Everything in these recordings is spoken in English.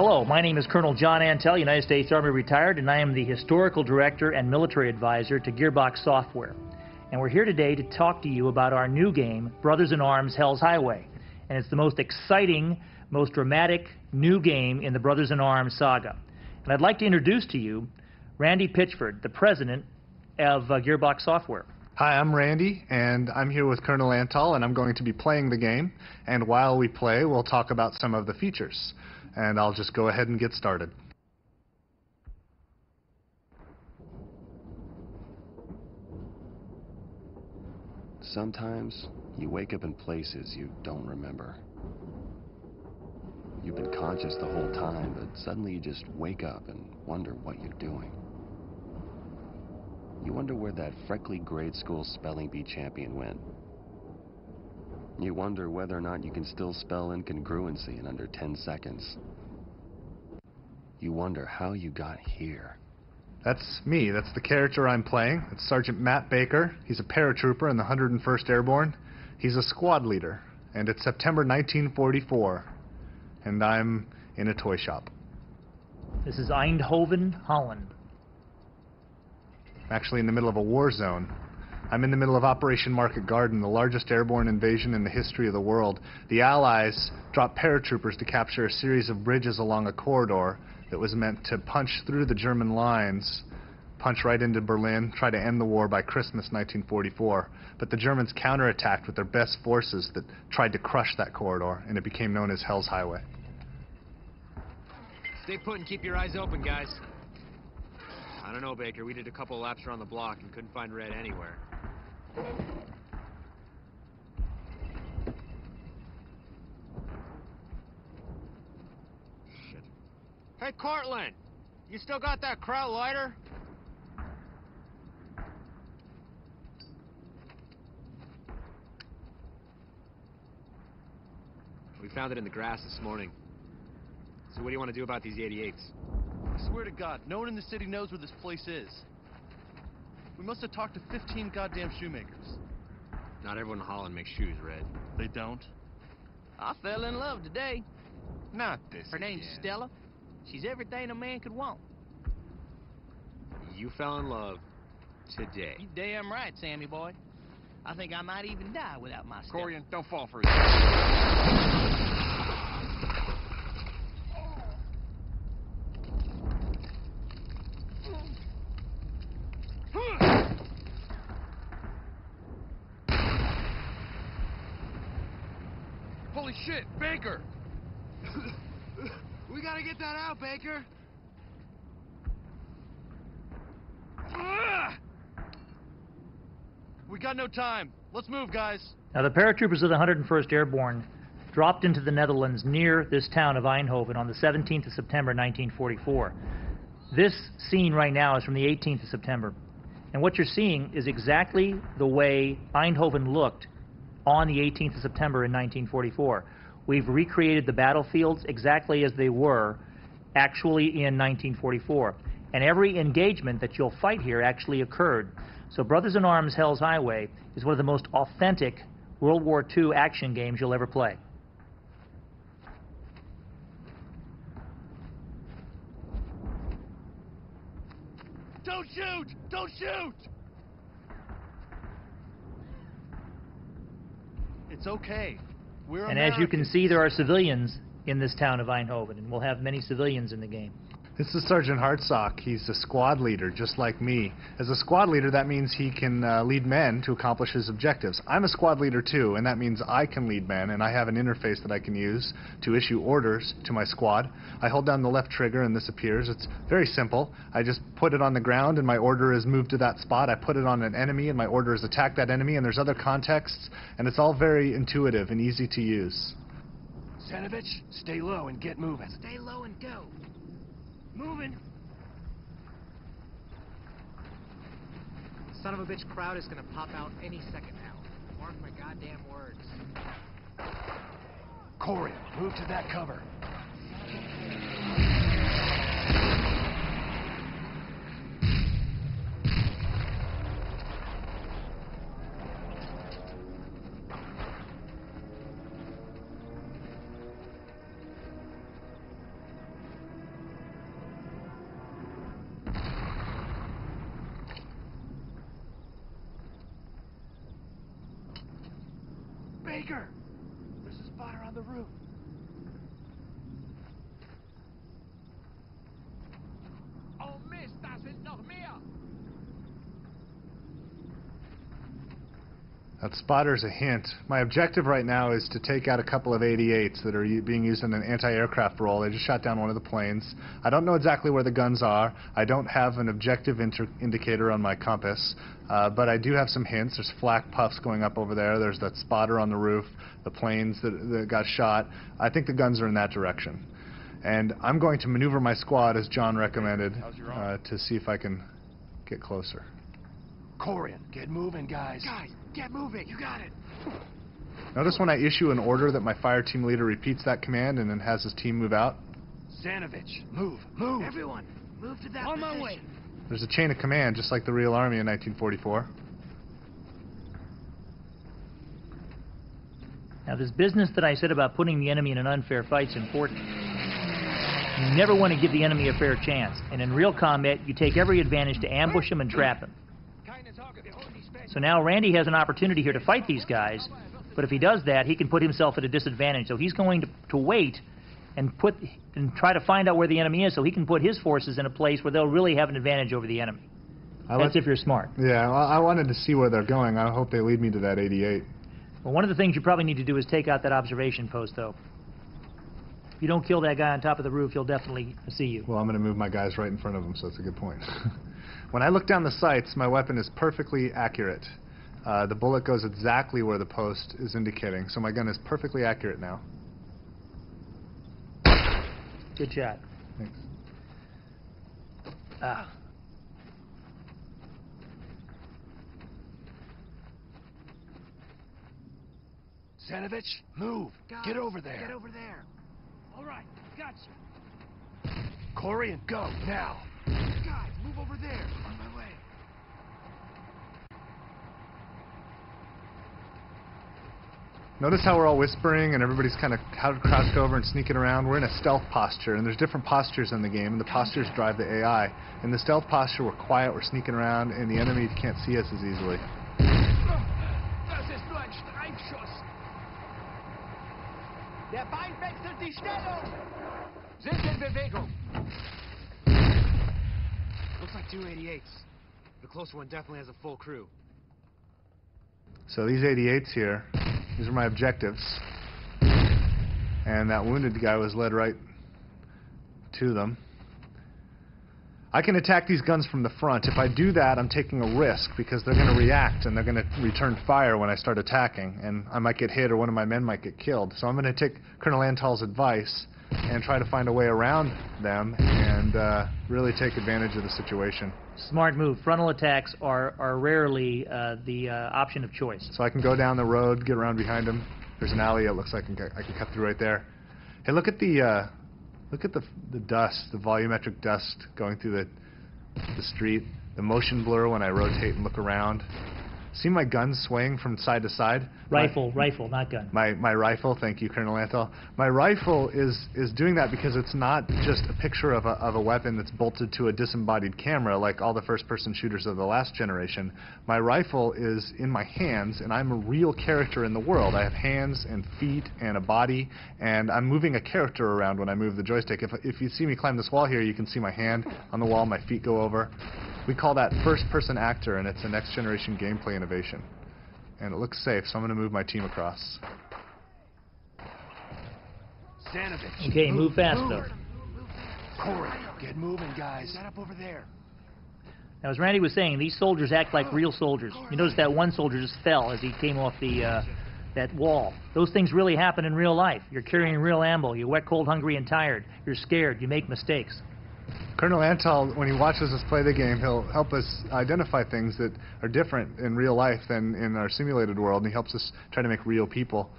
Hello, my name is Colonel John Antel, United States Army retired, and I am the Historical Director and Military Advisor to Gearbox Software. And we're here today to talk to you about our new game, Brothers in Arms Hell's Highway. And it's the most exciting, most dramatic new game in the Brothers in Arms saga. And I'd like to introduce to you Randy Pitchford, the President of Gearbox Software. Hi, I'm Randy, and I'm here with Colonel Antal, and I'm going to be playing the game. And while we play, we'll talk about some of the features. And I'll just go ahead and get started. Sometimes you wake up in places you don't remember. You've been conscious the whole time, but suddenly you just wake up and wonder what you're doing. You wonder where that freckly grade school spelling bee champion went. You wonder whether or not you can still spell incongruency in under 10 seconds. You wonder how you got here. That's me. That's the character I'm playing. It's Sergeant Matt Baker. He's a paratrooper in the 101st Airborne. He's a squad leader, and it's September 1944, and I'm in a toy shop. This is Eindhoven, Holland. I'm actually in the middle of a war zone. I'm in the middle of Operation Market Garden, the largest airborne invasion in the history of the world. The Allies dropped paratroopers to capture a series of bridges along a corridor that was meant to punch through the German lines, punch right into Berlin, try to end the war by Christmas 1944. But the Germans counterattacked with their best forces that tried to crush that corridor, and it became known as Hell's Highway. Stay put and keep your eyes open, guys. I don't know, Baker. We did a couple laps around the block and couldn't find red anywhere. Shit. Hey, Cortland! You still got that kraut lighter? We found it in the grass this morning. So what do you want to do about these 88s? I swear to God, no one in the city knows where this place is. We must have talked to 15 goddamn shoemakers. Not everyone in Holland makes shoes, Red. They don't? I fell in love today. Not this Her name's again. Stella. She's everything a man could want. You fell in love today. You damn right, Sammy boy. I think I might even die without my Stella. Corian, don't fall for it. Holy shit, Baker! We gotta get that out, Baker. We got no time. Let's move, guys. Now, the paratroopers of the 101st Airborne dropped into the Netherlands near this town of Eindhoven on the 17th of September, 1944. This scene right now is from the 18th of September. And what you're seeing is exactly the way Eindhoven looked on the 18th of September in 1944. We've recreated the battlefields exactly as they were actually in 1944. And every engagement that you'll fight here actually occurred. So Brothers in Arms Hell's Highway is one of the most authentic World War II action games you'll ever play. Don't shoot! Don't shoot! It's okay. We're And as you can Americans. see, there are civilians in this town of Eindhoven, and we'll have many civilians in the game. This is Sergeant Hartsock. He's a squad leader, just like me. As a squad leader, that means he can lead men to accomplish his objectives. I'm a squad leader, too, and that means I can lead men, and I have an interface that I can use to issue orders to my squad. I hold down the left trigger, and this appears. It's very simple. I just put it on the ground, and my order is moved to that spot. I put it on an enemy, and my order is attack that enemy, and there's other contexts, and it's all very intuitive and easy to use. Senovich, stay low and get moving. Stay low and go. Moving. Son of a bitch crowd is gonna pop out any second now. Mark my goddamn words. Corian, move to that cover. Baker! There's a spotter on the roof. Oh Mist, da sind noch mehr! That spotter's a hint. My objective right now is to take out a couple of 88s that are being used in an anti-aircraft role. They just shot down one of the planes. I don't know exactly where the guns are. I don't have an objective indicator on my compass, but I do have some hints. There's flak puffs going up over there. There's that spotter on the roof, the planes that got shot. I think the guns are in that direction. And I'm going to maneuver my squad, as John recommended, to see if I can get closer. Corian, get moving, guys. Guys, get moving. You got it. Notice when I issue an order that my fire team leader repeats that command and then has his team move out. Zanovich, move, move. Everyone, move to that On position. my way. There's a chain of command, just like the real army in 1944. Now, this business that I said about putting the enemy in an unfair fight is important. You never want to give the enemy a fair chance. And in real combat, you take every advantage to ambush him and trap him. So now Randy has an opportunity here to fight these guys, but if he does that, he can put himself at a disadvantage. So he's going to wait and try to find out where the enemy is so he can put his forces in a place where they'll really have an advantage over the enemy. That's if you're smart. Yeah, well, I wanted to see where they're going. I hope they lead me to that 88. Well, one of the things you probably need to do is take out that observation post, though. If you don't kill that guy on top of the roof, he'll definitely see you. Well, I'm going to move my guys right in front of him, so that's a good point. When I look down the sights, my weapon is perfectly accurate. The bullet goes exactly where the post is indicating, so my gun is perfectly accurate now. Good shot. Thanks. Zanovich, move. Get over there. Get over there. All right, gotcha. Corian, go, now. Guys, move over there. On my way. Notice how we're all whispering and everybody's kind of crouched over and sneaking around. We're in a stealth posture, and there's different postures in the game, and the postures drive the AI. In the stealth posture, we're quiet, we're sneaking around, and the enemy can't see us as easily. Das ist nur ein Streifschuss. Der Feind wechselt die Stellung. Sind in Bewegung. Looks like 288s. The closer one definitely has a full crew. So these 88s here, these are my objectives. And that wounded guy was led right to them. I can attack these guns from the front. If I do that, I'm taking a risk because they're going to react and they're going to return fire when I start attacking. And I might get hit or one of my men might get killed. So I'm going to take Colonel Antal's advice and try to find a way around them and really take advantage of the situation. Smart move. Frontal attacks are rarely the option of choice. So I can go down the road, get around behind them. There's an alley. It looks like I can cut through right there. Hey, look at the dust, the volumetric dust going through the street. The motion blur when I rotate and look around. See my gun swaying from side to side? Rifle, not gun. My rifle, thank you, Colonel Antal. My rifle is doing that because it's not just a picture of a weapon that's bolted to a disembodied camera like all the first-person shooters of the last generation. My rifle is in my hands, and I'm a real character in the world. I have hands and feet and a body, and I'm moving a character around when I move the joystick. If you see me climb this wall here, you can see my hand on the wall, my feet go over. We call that first-person actor, and it's a next-generation gameplay innovation. And it looks safe, so I'm going to move my team across. Zanovich. Okay, move fast, though. Corian, get moving, guys. Set up over there. Now, as Randy was saying, these soldiers act like real soldiers. You notice that one soldier just fell as he came off that wall. Those things really happen in real life. You're carrying real ammo. You're wet, cold, hungry, and tired. You're scared. You make mistakes. Colonel Antal, when he watches us play the game, he'll help us identify things that are different in real life than in our simulated world, and he helps us try to make real people.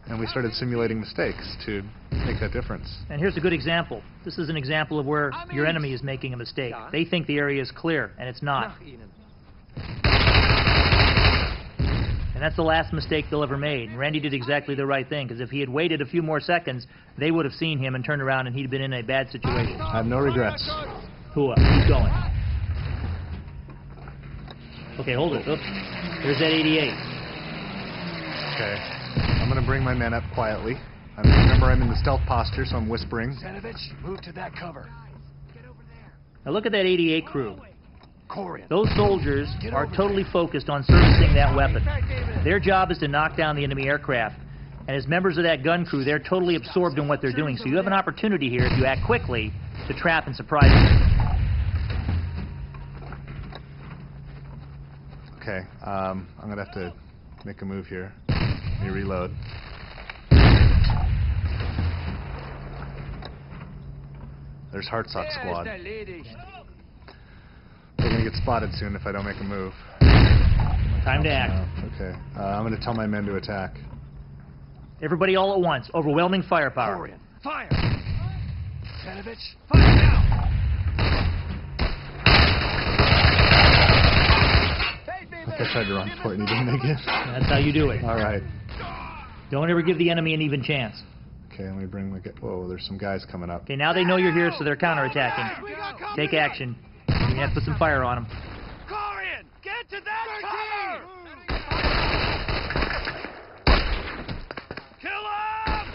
And we started simulating mistakes to make that difference. And here's a good example. This is an example of where your enemy is making a mistake. They think the area is clear, and it's not. And that's the last mistake they'll ever made. And Randy did exactly the right thing, because if he had waited a few more seconds, they would have seen him and turned around, and he'd been in a bad situation. I have no regrets. Hua, keep going. Okay, hold it. Oops. There's that 88. Okay. bring my men up quietly. Remember, I'm in the stealth posture, so I'm whispering. Move to that cover. Now look at that 88 crew. Corian. Those soldiers are totally focused on servicing that weapon. Their job is to knock down the enemy aircraft. And as members of that gun crew, they're totally absorbed in what they're doing. So you have an opportunity here, if you act quickly, to trap and surprise them. Okay, I'm going to have to make a move here. Let me reload. There's Heartsock Squad. They're going to get spotted soon if I don't make a move. Time to act. Okay, I'm going to tell my men to attack. Everybody all at once. Overwhelming firepower. Corian. Fire! Senovich, fire now! I tried to run for it and he didn't make it. That's how you do it. All right. Don't ever give the enemy an even chance. Okay, let me bring my... Whoa, there's some guys coming up. Okay, now they know you're here, so they're counterattacking. Take action. You have to put some fire on them. Corian, get to that cover! Kill him!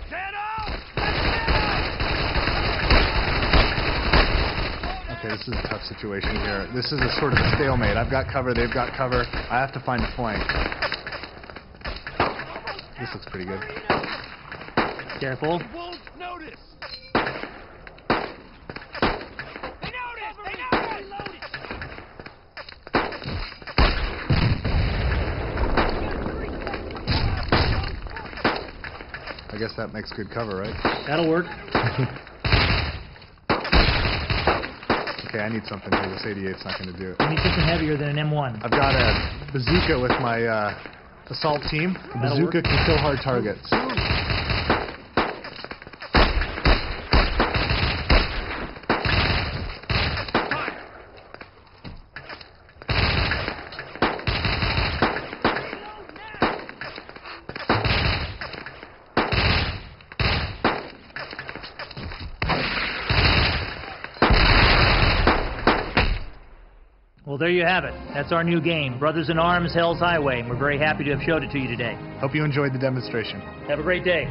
Get out! Okay, this is a tough situation here. This is a sort of a stalemate. I've got cover, they've got cover. I have to find a flank. This looks pretty good. Careful. Won't notice! I guess that makes good cover, right? That'll work. Okay, I need something here. This 88's not going to do it. You need something heavier than an M1. I've got a bazooka with my assault team. The bazooka can kill hard targets. Well, there you have it. That's our new game, Brothers in Arms, Hell's Highway, and we're very happy to have showed it to you today. Hope you enjoyed the demonstration. Have a great day.